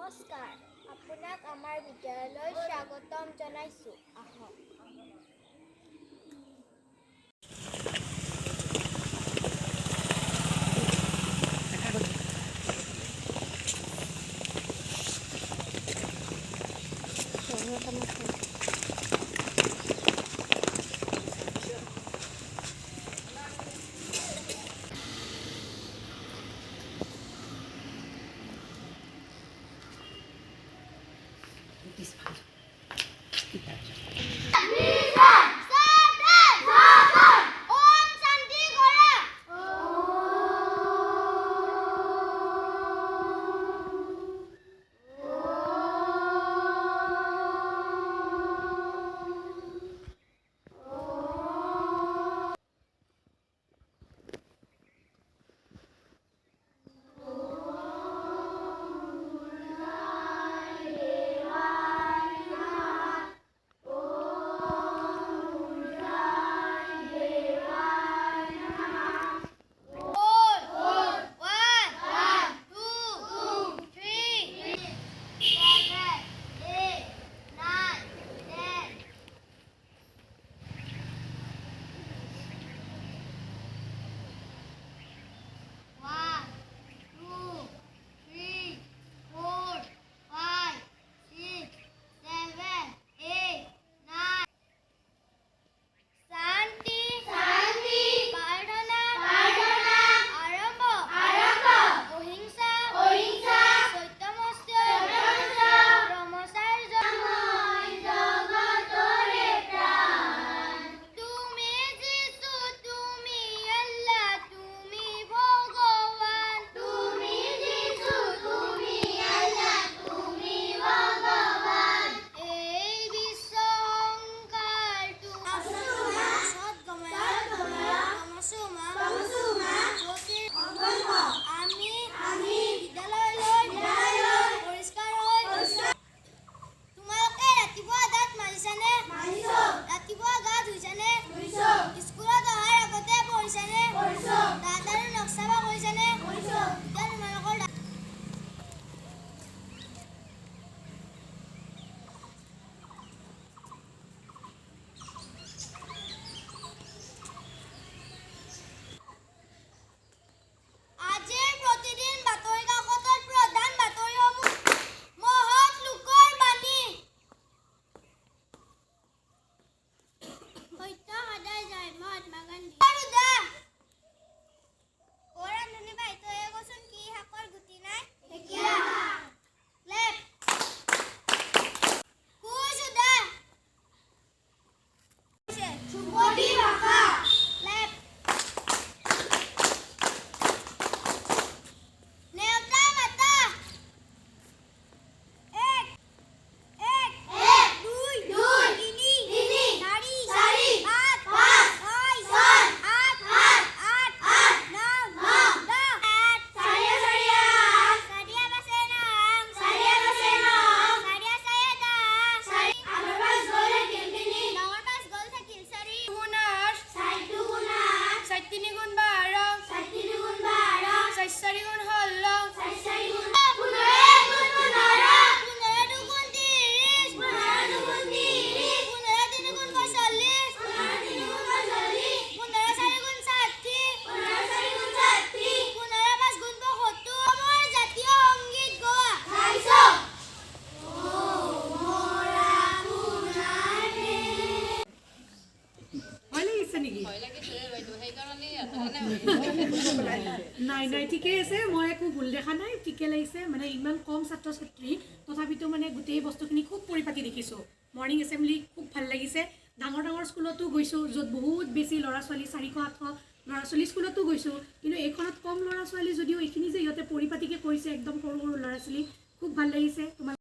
নমস্কাৰ, আপোনাক আমাৰ বিদ্যালয়লৈ স্বাগতম জনাইছোঁ। আহক। নাই নাই ঠিকেই আছে, মই একো ভুল দেখা নাই, ঠিকে লাগিছে। মানে ইমান কম ছাত্ৰ ছাত্ৰী তথাপিতো মানে গোটেই বস্তুখিনি খুব পৰিপাটি দেখিছোঁ। মৰ্ণিং এছেম্বলি খুব ভাল লাগিছে। ডাঙৰ ডাঙৰ স্কুলতো গৈছোঁ, য'ত বহুত বেছি ল'ৰা ছোৱালী 400-800 ল'ৰা ছোৱালী স্কুলতো গৈছোঁ, কিন্তু এইখনত কম ল'ৰা ছোৱালী যদিও এইখিনি যে সিহঁতে পৰিপাটিকৈ কৰিছে, একদম সৰু সৰু ল'ৰা ছোৱালী, খুব ভাল লাগিছে। তোমাৰ